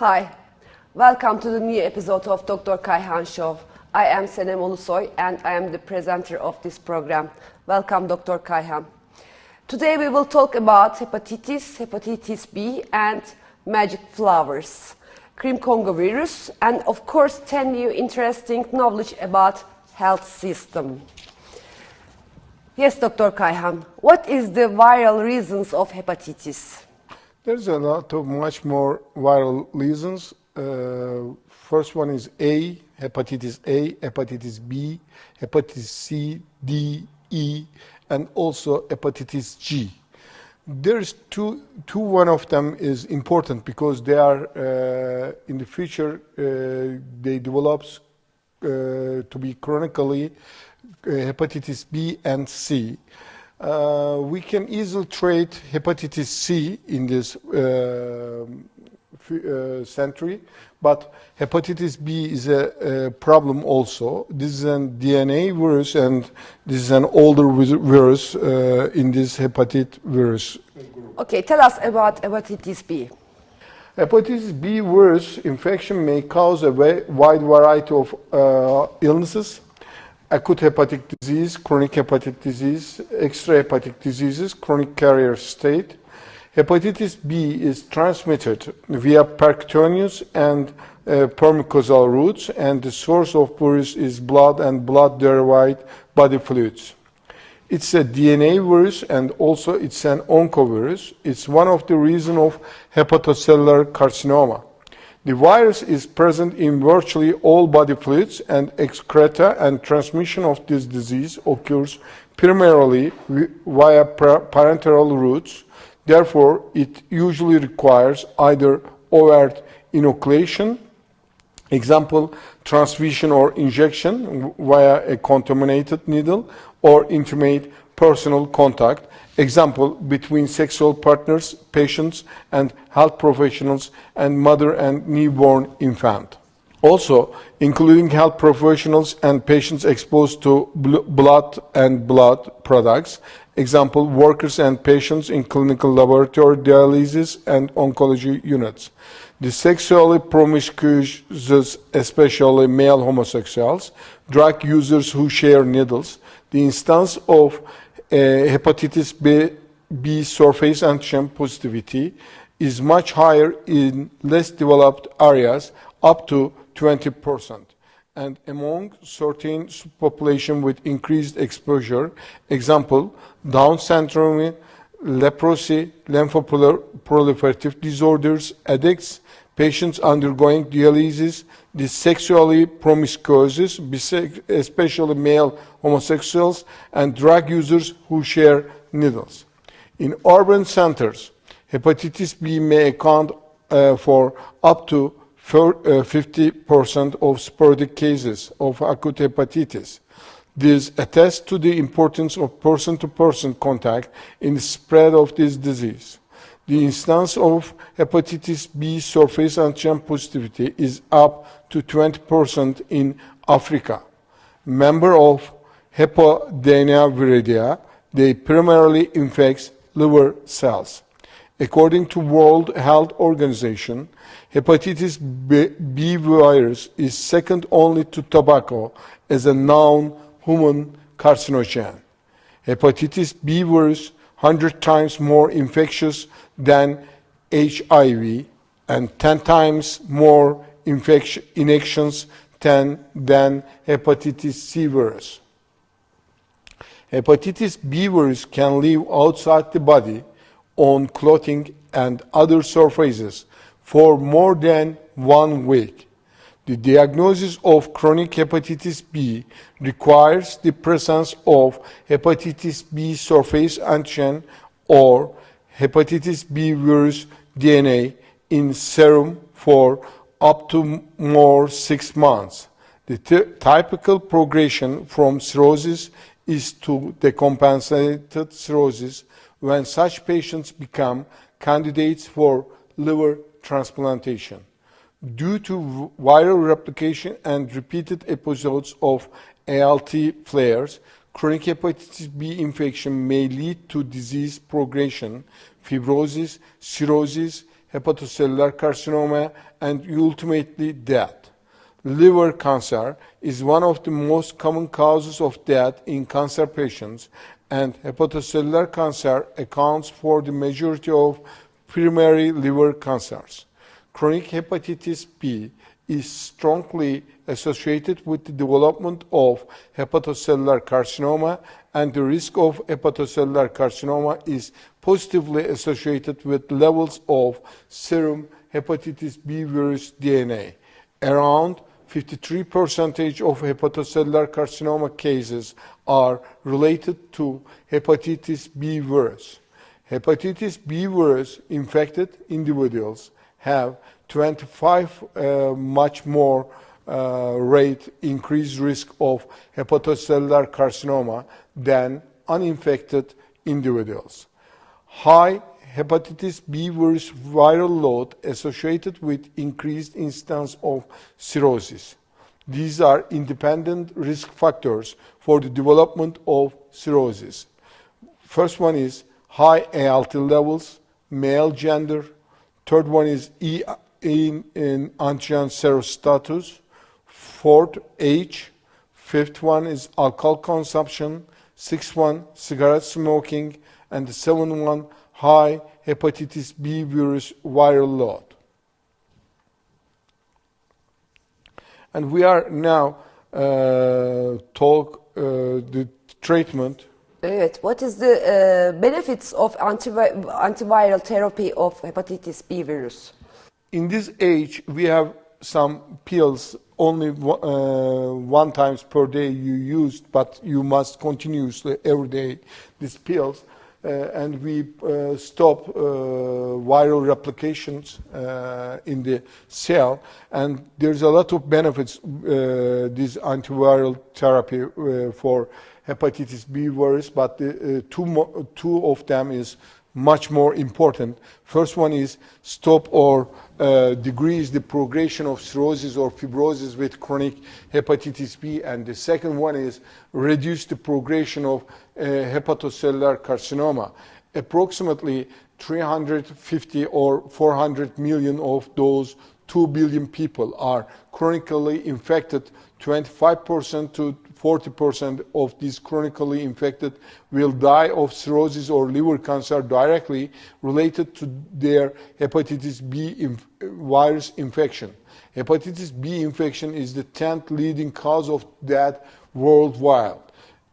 Hi, welcome to the new episode of Dr. Kayhan Show. I am Senem Ulusoy and I am the presenter of this program. Welcome, Dr. Kayhan. Today we will talk about hepatitis, hepatitis B and magic flowers, cream Congo virus, and of course 10 new interesting knowledge about health system. Yes, Dr. Kayhan, what is the viral reasons of hepatitis? There's a lot of much more viral reasons. First one is hepatitis A, hepatitis B, hepatitis C, D, E, and also hepatitis G. There's one of them is important because they are in the future they develop to be chronically hepatitis B and C. We can easily treat hepatitis C in this century, but hepatitis B is a problem also. This is a DNA virus and this is an older virus in this hepatitis virus. Okay, tell us about hepatitis B. Hepatitis B virus infection may cause a wide variety of illnesses. Acute hepatic disease, chronic hepatic disease, extrahepatic diseases, chronic carrier state. Hepatitis B is transmitted via percutaneous and permucosal routes, and the source of virus is blood and blood-derived body fluids. It's a DNA virus and also it's an oncovirus. It's one of the reasons of hepatocellular carcinoma. The virus is present in virtually all body fluids and excreta, and transmission of this disease occurs primarily via parenteral routes. Therefore, it usually requires either overt inoculation, example, transfusion or injection via a contaminated needle, or intimate personal contact, example, between sexual partners, patients, and health professionals, and mother and newborn infant. Also, including health professionals and patients exposed to blood and blood products, example, workers and patients in clinical laboratory dialysis and oncology units. The sexually promiscuous, especially male homosexuals, drug users who share needles, the instance of hepatitis B surface antigen positivity is much higher in less developed areas, up to 20%. And among certain population with increased exposure, example, Down syndrome, leprosy, lymphoproliferative disorders, addicts, patients undergoing dialysis, the sexually promiscuous, especially male homosexuals, and drug users who share needles. In urban centers, hepatitis B may account for up to 50% of sporadic cases of acute hepatitis. This attests to the importance of person-to-person contact in the spread of this disease. The instance of hepatitis B surface antigen positivity is up to 20% in Africa. Member of Hepodenia viridia, they primarily infect liver cells. According to World Health Organization, hepatitis B virus is second only to tobacco as a known human carcinogen. Hepatitis B virus 100 times more infectious than HIV and 10 times more infections than hepatitis C virus. Hepatitis B virus can live outside the body on clothing and other surfaces, for more than 1 week. The diagnosis of chronic hepatitis B requires the presence of hepatitis B surface antigen or hepatitis B virus DNA in serum for up to more 6 months. The typical progression from cirrhosis is to decompensated cirrhosis when such patients become candidates for liver transplantation. Due to viral replication and repeated episodes of ALT flares, chronic hepatitis B infection may lead to disease progression, fibrosis, cirrhosis, hepatocellular carcinoma, and ultimately death. Liver cancer is one of the most common causes of death in cancer patients, and hepatocellular cancer accounts for the majority of primary liver cancers. Chronic hepatitis B is strongly associated with the development of hepatocellular carcinoma, and the risk of hepatocellular carcinoma is positively associated with levels of serum hepatitis B virus DNA. Around 53% of hepatocellular carcinoma cases are related to hepatitis B virus. Hepatitis B virus infected individuals have 25 much more rate increased risk of hepatocellular carcinoma than uninfected individuals. High hepatitis B virus viral load associated with increased incidence of cirrhosis. These are independent risk factors for the development of cirrhosis. First one is high ALT levels, male gender. Third one is E in antigen serostatus. Fourth, age. Fifth one is alcohol consumption. Sixth one, cigarette smoking. And the seventh one, high hepatitis B virus viral load. And we are now the treatment. Evet, what is the benefits of antiviral therapy of hepatitis B virus? In this age, we have some pills only 1 times per day you use, but you must continuously every day these pills. And we stop viral replications in the cell, and there's a lot of benefits this antiviral therapy for hepatitis B virus, but two of them is much more important. First one is stop or decrease the progression of cirrhosis or fibrosis with chronic hepatitis B, and the second one is reduce the progression of hepatocellular carcinoma. Approximately 350 or 400 million of those 2 billion people are chronically infected. 25% to 40% of these chronically infected will die of cirrhosis or liver cancer directly related to their hepatitis B virus infection. Hepatitis B infection is the 10th leading cause of death worldwide.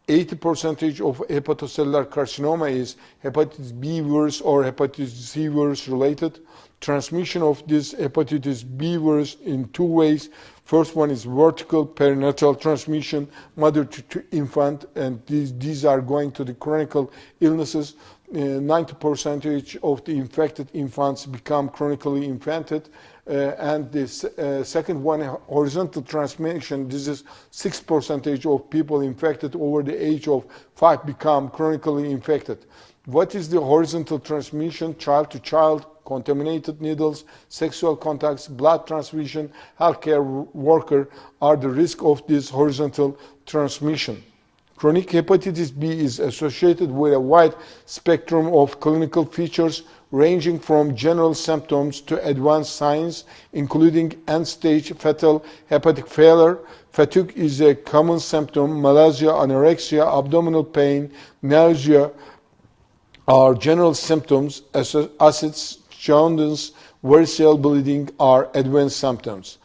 80% of hepatocellular carcinoma is hepatitis B virus or hepatitis C virus related. Transmission of this hepatitis B virus in 2 ways. First one is vertical perinatal transmission, mother to infant, and these are going to the chronic illnesses. 90% of the infected infants become chronically infected. And this second one, horizontal transmission, this is 6% of people infected over the age of 5 become chronically infected. What is the horizontal transmission? Child to child, contaminated needles, sexual contacts, blood transfusion, healthcare worker are the risk of this horizontal transmission. Chronic hepatitis B is associated with a wide spectrum of clinical features ranging from general symptoms to advanced signs, including end-stage fetal hepatic failure. Fatigue is a common symptom. Malaise, anorexia, abdominal pain, nausea are general symptoms. Acids, jaundice, variceal bleeding are advanced symptoms.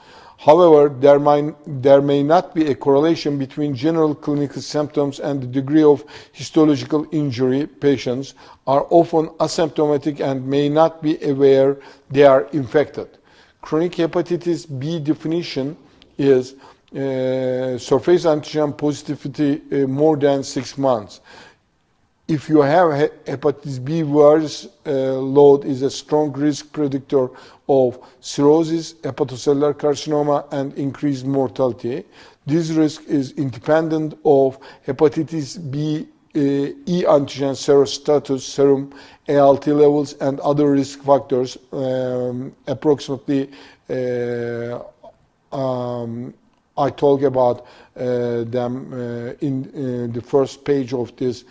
However, there may not be a correlation between general clinical symptoms and the degree of histological injury. Patients are often asymptomatic and may not be aware they are infected. Chronic hepatitis B definition is surface antigen positivity more than 6 months. If you have hepatitis B virus load is a strong risk predictor of cirrhosis, hepatocellular carcinoma, and increased mortality. This risk is independent of hepatitis B E antigen serostatus, serum ALT levels, and other risk factors. Approximately, I talk about them in the first page of this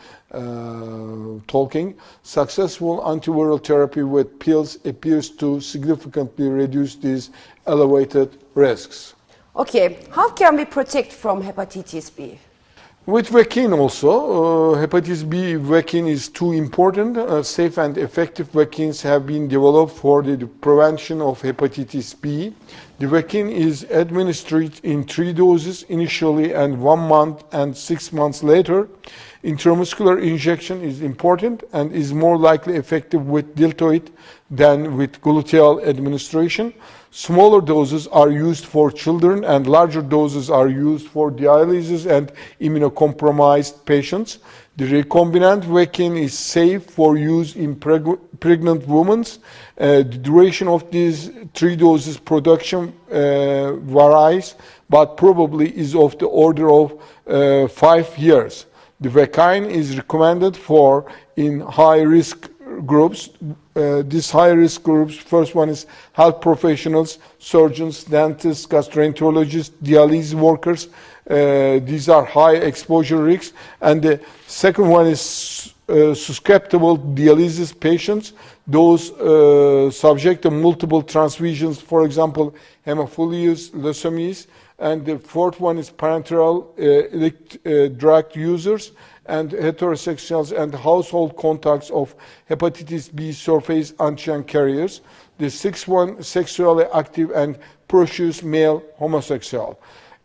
talking. Successful antiviral therapy with pills appears to significantly reduce these elevated risks. Okay, how can we protect from hepatitis B? With vaccine also, hepatitis B vaccine is too important. Safe and effective vaccines have been developed for the prevention of hepatitis B. The vaccine is administered in 3 doses initially and 1 month and 6 months later. Intramuscular injection is important and is more likely effective with deltoid than with gluteal administration. Smaller doses are used for children and larger doses are used for dialysis and immunocompromised patients. The recombinant vaccine is safe for use in pregnant women. The duration of these 3 doses production varies, but probably is of the order of 5 years. The vaccine is recommended for in high-risk groups. These high-risk groups, first one is health professionals, surgeons, dentists, gastroenterologists, dialysis workers. These are high exposure risks. And the second one is susceptible dialysis patients, those subject to multiple transfusions, for example, hemophilus, leukemies. And the fourth one is parenteral drug users and heterosexuals and household contacts of hepatitis B surface antigen carriers. The sixth one, sexually active and precocious male homosexual.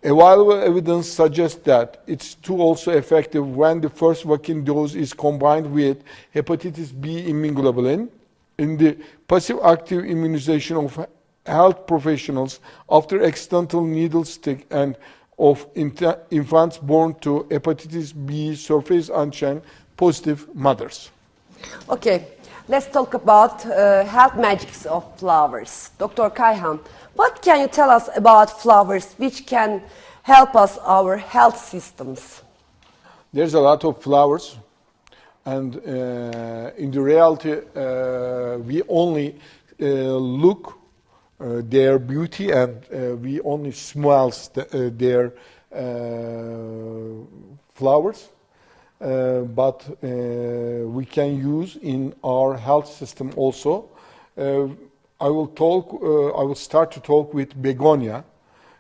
Available evidence suggests that it's too also effective when the first vaccine dose is combined with hepatitis B immunoglobulin. In the passive active immunization of health professionals after accidental needle stick and of infants born to hepatitis B surface antigen positive mothers. Okay, let's talk about health magics of flowers. Dr. Kayhan, what can you tell us about flowers which can help us our health systems? There's a lot of flowers, and in the reality, we only look their beauty and we only smell their flowers, but we can use in our health system also. I will start to talk with begonia.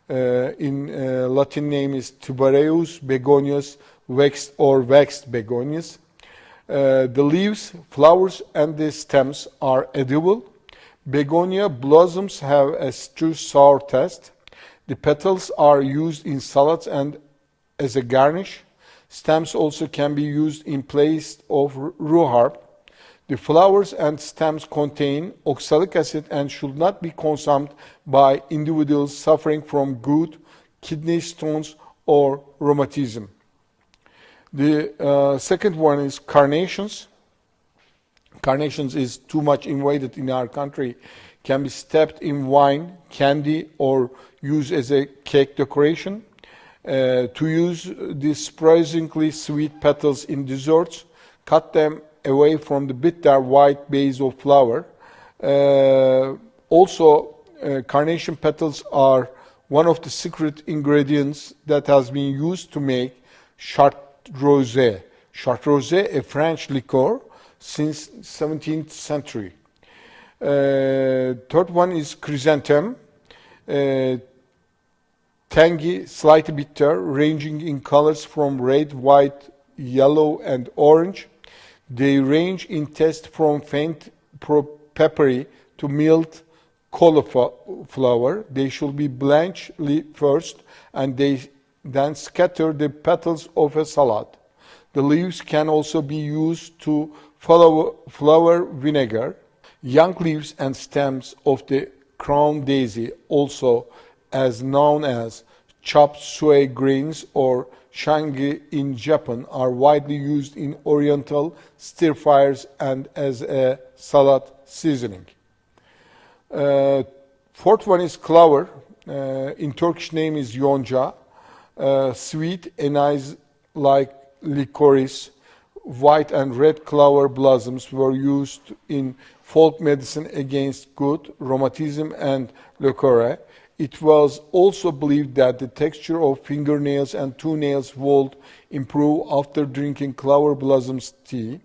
In Latin name is Tuberous begonias waxed begonias. The leaves, flowers, and the stems are edible. Begonia blossoms have a sour taste. The petals are used in salads and as a garnish. Stems also can be used in place of rhubarb. The flowers and stems contain oxalic acid and should not be consumed by individuals suffering from gout, kidney stones, or rheumatism. The second one is carnations. Carnations is too much invaded in our country, can be steeped in wine, candy, or used as a cake decoration. To use these surprisingly sweet petals in desserts, cut them away from the bitter white base of flower. Also, carnation petals are one of the secret ingredients that has been used to make Chartreuse. Chartreuse, a French liqueur, since 17th century. Third one is chrysanthemum. Tangy, slightly bitter, ranging in colors from red, white, yellow, and orange. They range in taste from faint peppery to mild cauliflower. They should be blanched first and then scatter the petals of a salad. The leaves can also be used to flower vinegar. Young leaves and stems of the crown daisy, also as known as chop suey greens or shangi in Japan, are widely used in oriental stir-fries and as a salad seasoning. Fourth one is clover. In Turkish name is yonca. Sweet anise-like licorice, white and red clover blossoms were used in folk medicine against gout, rheumatism, and leukorrhea. It was also believed that the texture of fingernails and toenails would improve after drinking clover blossoms tea.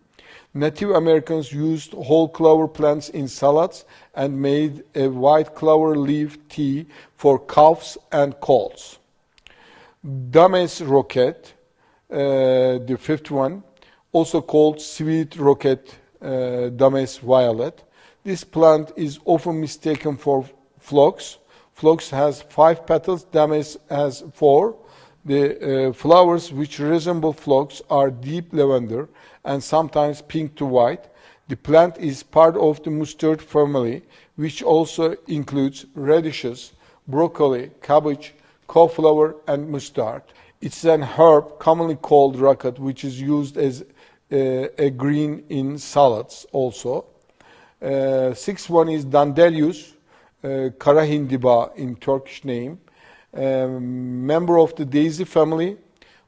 Native Americans used whole clover plants in salads and made a white clover leaf tea for coughs and colds. Dames rocket, the fifth one, also called sweet rocket, Dames violet. This plant is often mistaken for phlox. Phlox has 5 petals, Dames has 4. The flowers which resemble phlox are deep lavender and sometimes pink to white. The plant is part of the mustard family, which also includes radishes, broccoli, cabbage, cauliflower, and mustard. It's an herb commonly called rocket, which is used as a green in salads also. Sixth one is dandelius, kara hindiba in Turkish name. Member of the daisy family.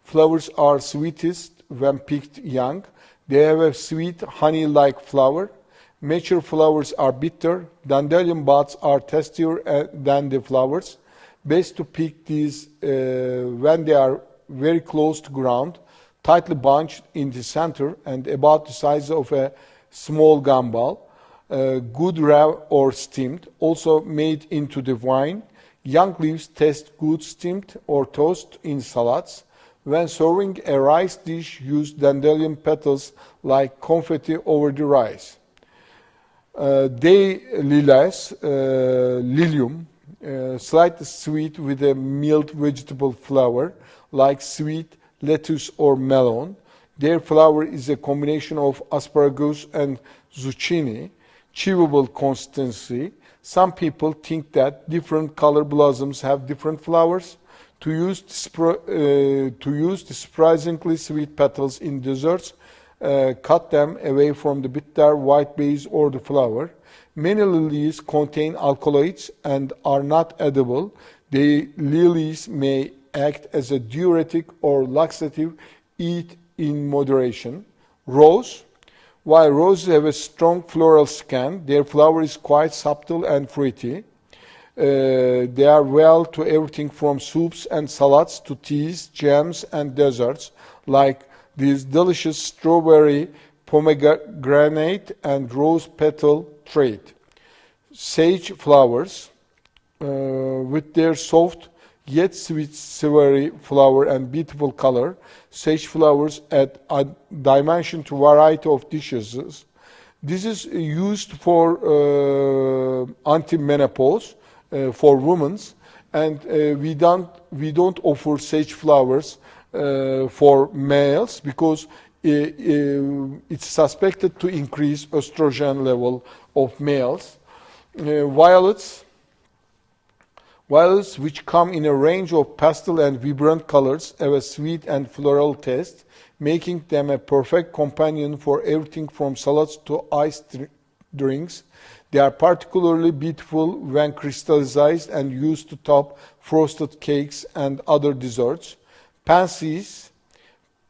Flowers are sweetest when picked young. They have a sweet honey-like flower. Mature flowers are bitter. Dandelion buds are tastier than the flowers. Best to pick these when they are very close to ground, tightly bunched in the center and about the size of a small gumball. Good raw or steamed, also made into the wine. Young leaves taste good steamed or toasted in salads. When serving a rice dish, use dandelion petals like confetti over the rice. Daylilies, lilium, slightly sweet with a mild vegetable flower like sweet lettuce or melon. Their flower is a combination of asparagus and zucchini, chewable consistency. Some people think that different color blossoms have different flowers. To use the surprisingly sweet petals in desserts, cut them away from the bitter white base or the flower. Many lilies contain alkaloids and are not edible. The lilies may act as a diuretic or laxative. Eat in moderation. Rose. While roses have a strong floral scan, their flower is quite subtle and fruity. They are well to everything from soups and salads to teas, jams, and desserts, like these delicious strawberry, pomegranate, and rose petal trait. Sage flowers, with their soft yet sweet savory flower and beautiful color, sage flowers add a dimension to variety of dishes. This is used for anti-menopause for women, and we don't offer sage flowers for males because it's suspected to increase estrogen level of males. Violets, which come in a range of pastel and vibrant colors, have a sweet and floral taste, making them a perfect companion for everything from salads to iced drinks. They are particularly beautiful when crystallized and used to top frosted cakes and other desserts. Pansies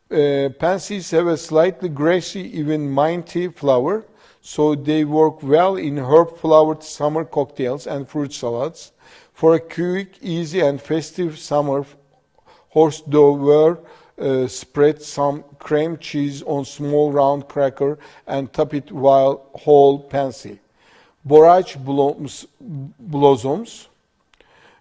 have a slightly grassy, even minty flower, so they work well in herb-flavored summer cocktails and fruit salads. For a quick, easy, and festive summer, horse dough spread some cream cheese on small round cracker and top it with whole pansy. Borage blossoms.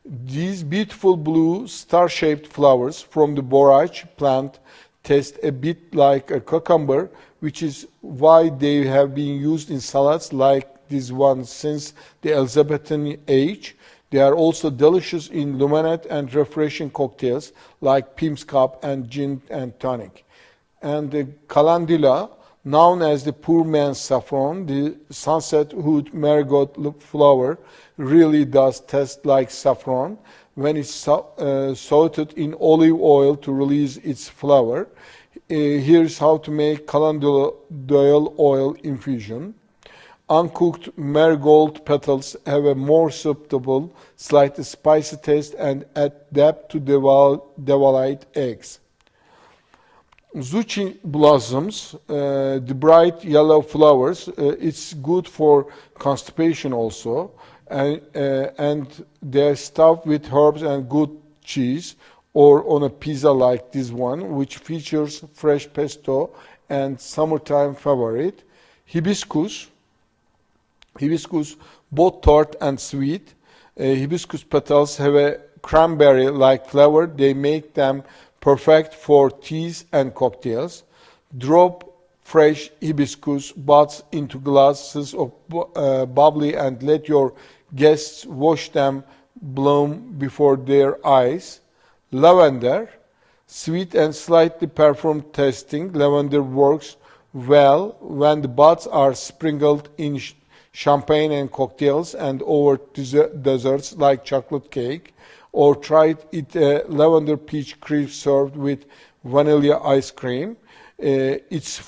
These beautiful blue star-shaped flowers from the borage plant taste a bit like a cucumber, which is why they have been used in salads like this one since the Elizabethan age. They are also delicious in lemonade and refreshing cocktails like Pim's Cup and gin and tonic. And the calendula Known as the poor man's saffron, the sunset hood marigold flower really does taste like saffron when it's salted in olive oil to release its flower. Here's how to make calendula oil infusion. Uncooked marigold petals have a more subtle, slightly spicy taste and adapt to developed eggs. Zucchini blossoms, the bright yellow flowers, it's good for constipation also, and they're stuffed with herbs and good cheese, or on a pizza like this one, which features fresh pesto and summertime favorite. Hibiscus, both tart and sweet. Hibiscus petals have a cranberry-like flavor. They make them perfect for teas and cocktails. Drop fresh hibiscus buds into glasses of bubbly and let your guests watch them bloom before their eyes. Lavender, sweet and slightly perfumed tasting. Lavender works well when the buds are sprinkled in champagne and cocktails and over desserts like chocolate cake, or tried it lavender peach cream served with vanilla ice cream. It's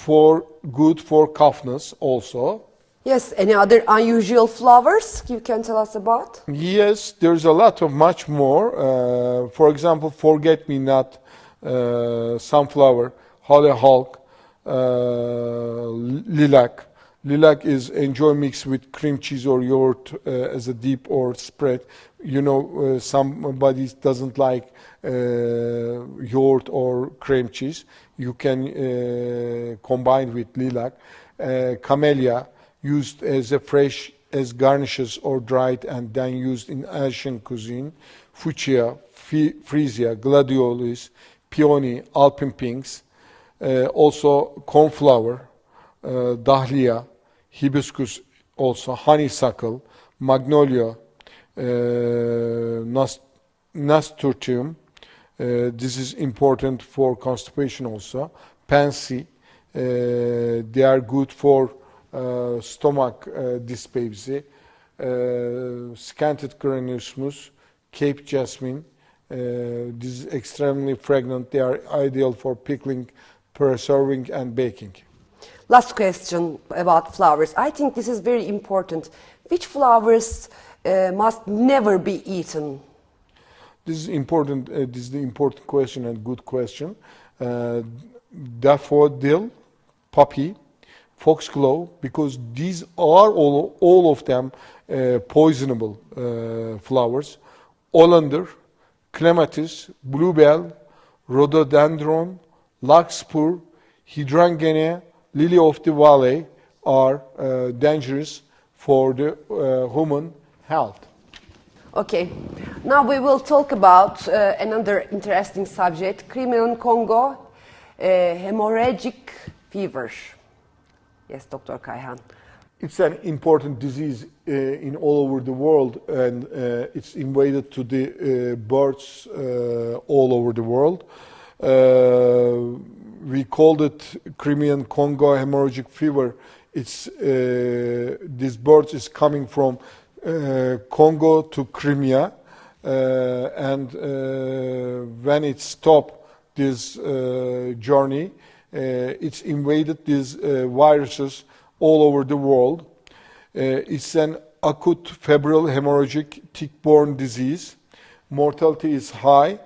good for coughness also. Yes, any other unusual flowers you can tell us about? Yes, there's a lot of much more. For example, forget-me-not, sunflower, hollyhock, lilac. Lilac is enjoy mixed with cream cheese or yogurt as a dip or spread. You know, somebody doesn't like yogurt or cream cheese. You can combine with lilac. Camellia, used as a fresh as garnishes or dried and then used in Asian cuisine. Fuchsia, freesia, gladiolus, peony, alpine pinks. Also cornflower, dahlia, hibiscus, also honeysuckle, magnolia, nasturtium. This is important for constipation also. Pansy, they are good for stomach dyspepsia. Scanted granusmus, Cape jasmine. This is extremely fragrant. They are ideal for pickling, preserving, and baking. Last question about flowers. I think this is very important. Which flowers must never be eaten? This is important. This is the important question and good question. Daffodil, poppy, foxglove, because these are all of them poisonable flowers. Oleander, clematis, bluebell, rhododendron, larkspur, hydrangea, lily of the valley are dangerous for the human health. Okay, now we will talk about another interesting subject, Crimean Congo hemorrhagic fever. Yes, Dr. Kayhan. It's an important disease in all over the world, and it's invaded to the birds all over the world. We called it Crimean Congo hemorrhagic fever. It's this bird is coming from Congo to Crimea, and when it stopped this journey, it's invaded these viruses all over the world. It's an acute febrile hemorrhagic tick-borne disease. Mortality is high.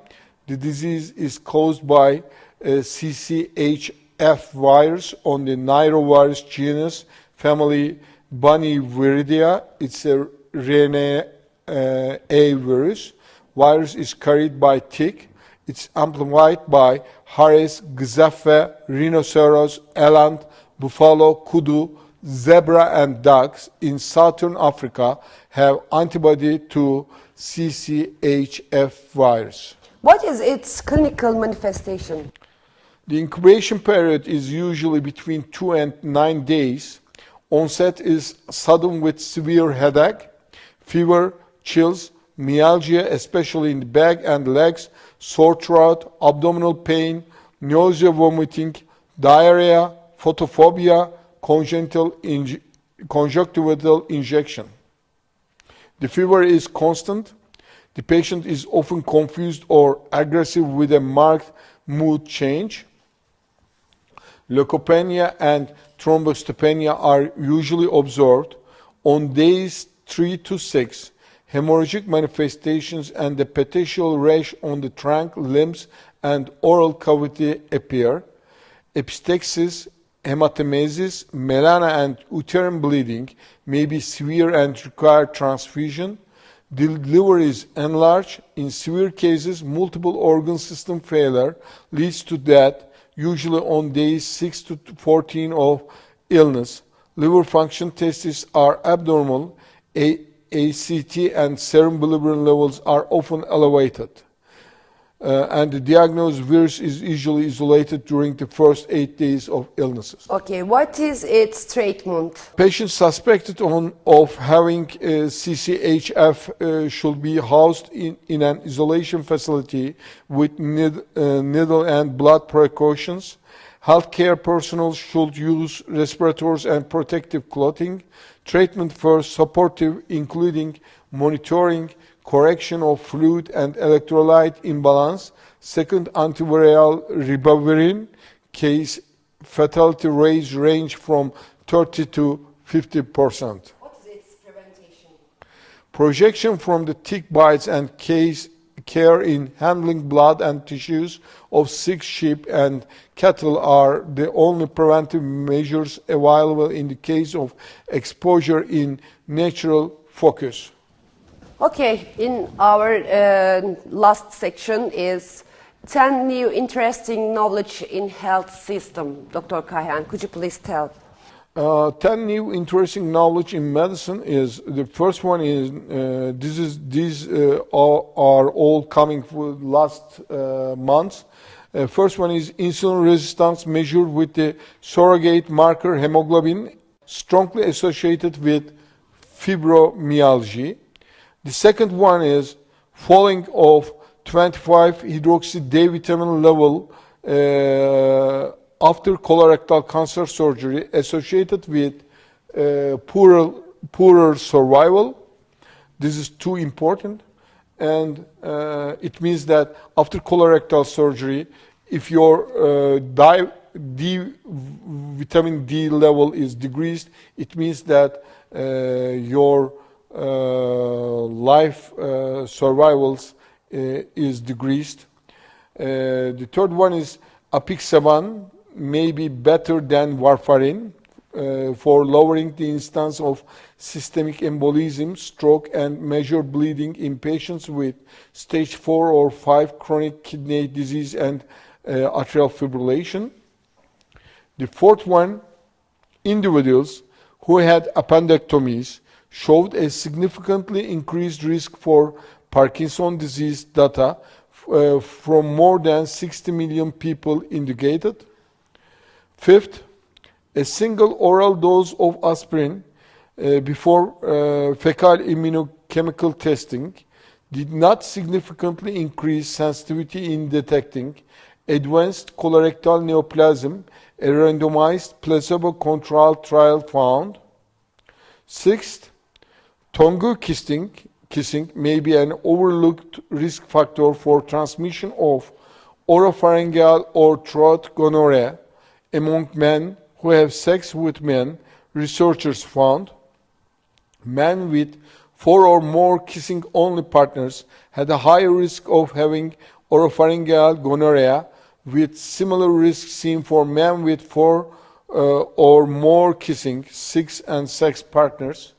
The disease is caused by CCHF virus on the norovirus genus family Bunnyviridia. It's a RNA virus. Virus is carried by tick. It's amplified by hares, gazelle, rhinoceros, eland, buffalo, kudu, zebra, and dogs in southern Africa have antibody to CCHF virus. What is its clinical manifestation? The incubation period is usually between 2 and 9 days. Onset is sudden with severe headache, fever, chills, myalgia, especially in the back and legs, sore throat, abdominal pain, nausea, vomiting, diarrhea, photophobia, conjunctival injection. The fever is constant. The patient is often confused or aggressive with a marked mood change. Leukopenia and thrombocytopenia are usually observed. On days 3 to 6, hemorrhagic manifestations and a petechial rash on the trunk, limbs, and oral cavity appear. Epistaxis, hematemesis, melena, and uterine bleeding may be severe and require transfusion. The liver is enlarged. In severe cases, multiple organ system failure leads to death, usually on days 6 to 14 of illness. Liver function tests are abnormal. ACT and serum bilirubin levels are often elevated. And the diagnosed virus is usually isolated during the first 8 days of illnesses. Okay, what is its treatment? Patients suspected of having CCHF should be housed in an isolation facility with needle and blood precautions. Healthcare personnel should use respirators and protective clothing. Treatment first supportive, including monitoring, correction of fluid and electrolyte imbalance. Second, antiviral ribavirin. Case fatality rates range from 30 to 50%. What is its prevention? Projection from the tick bites and care in handling blood and tissues of sick sheep and cattle are the only preventive measures available in the case of exposure in natural focus. Okay, in our last section is 10 new interesting knowledge in health system. Dr. Kayhan, could you please tell? 10 new interesting knowledge in medicine is, the first one is, these are all coming for last months. First one is insulin resistance measured with the surrogate marker hemoglobin, strongly associated with fibromyalgia. The second one is falling of 25 hydroxy D vitamin level after colorectal cancer surgery associated with poorer survival. This is too important, and it means that after colorectal surgery, if your vitamin D level is decreased, it means that your life survivals is decreased. The third one is apixaban may be better than warfarin for lowering the instance of systemic embolism, stroke, and major bleeding in patients with stage 4 or 5 chronic kidney disease and atrial fibrillation. The fourth one, individuals who had appendectomies showed a significantly increased risk for Parkinson's disease data from more than 60 million people indicated. Fifth, a single oral dose of aspirin before fecal immunochemical testing did not significantly increase sensitivity in detecting advanced colorectal neoplasm, a randomized placebo-controlled trial found. Sixth, tongue kissing may be an overlooked risk factor for transmission of oropharyngeal or throat gonorrhea among men who have sex with men. Researchers found men with 4 or more kissing-only partners had a higher risk of having oropharyngeal gonorrhea, with similar risks seen for men with 4 or more kissing, 6 and sex partners.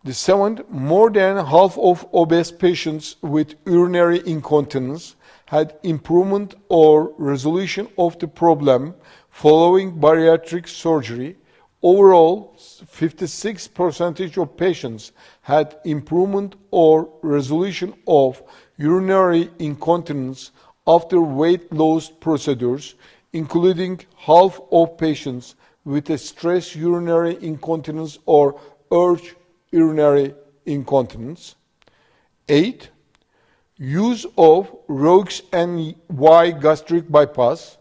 The seventh, more than half of obese patients with urinary incontinence had improvement or resolution of the problem following bariatric surgery. Overall, 56% of patients had improvement or resolution of urinary incontinence after weight loss procedures, including half of patients with a stress urinary incontinence or urge urinary incontinence. 8. Use of ROX and Y gastric bypass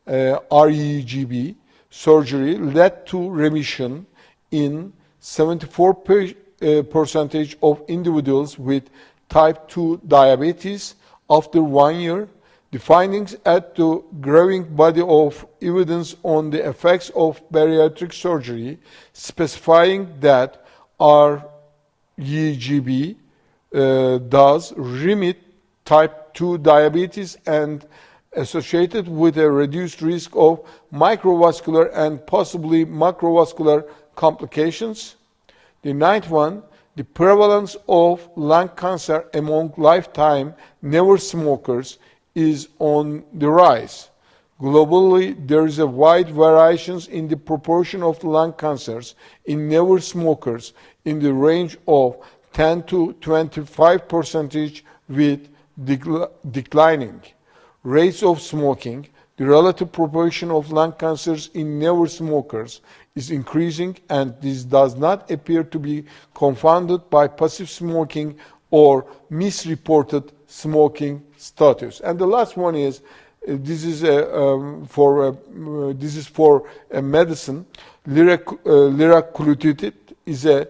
REGB surgery led to remission in 74% of individuals with type 2 diabetes after 1 year. The findings add to growing body of evidence on the effects of bariatric surgery, specifying that REGB does remit type 2 diabetes and associated with a reduced risk of microvascular and possibly macrovascular complications. The ninth one, the prevalence of lung cancer among lifetime never smokers is on the rise. Globally, there is a wide variations in the proportion of lung cancers in never smokers in the range of 10 to 25% with declining rates of smoking. The relative proportion of lung cancers in never smokers is increasing, and this does not appear to be confounded by passive smoking or misreported smoking status. And the last one is this is for a medicine. Liraglutide is a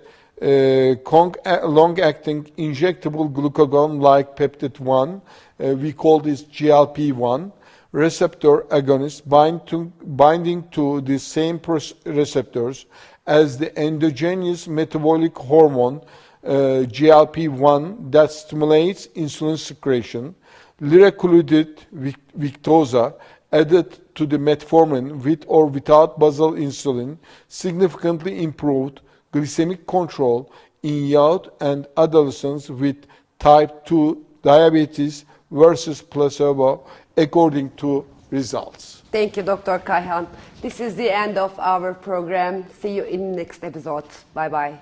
long-acting injectable glucagon-like peptide 1. We call this GLP-1 receptor agonist binding to the same receptors as the endogenous metabolic hormone GLP-1 that stimulates insulin secretion. Liraglutide victoza added to the metformin with or without basal insulin significantly improved glycemic control in youth and adolescents with type 2 diabetes versus placebo according to results. Thank you, Dr. Kayhan. This is the end of our program. See you in the next episode. Bye-bye.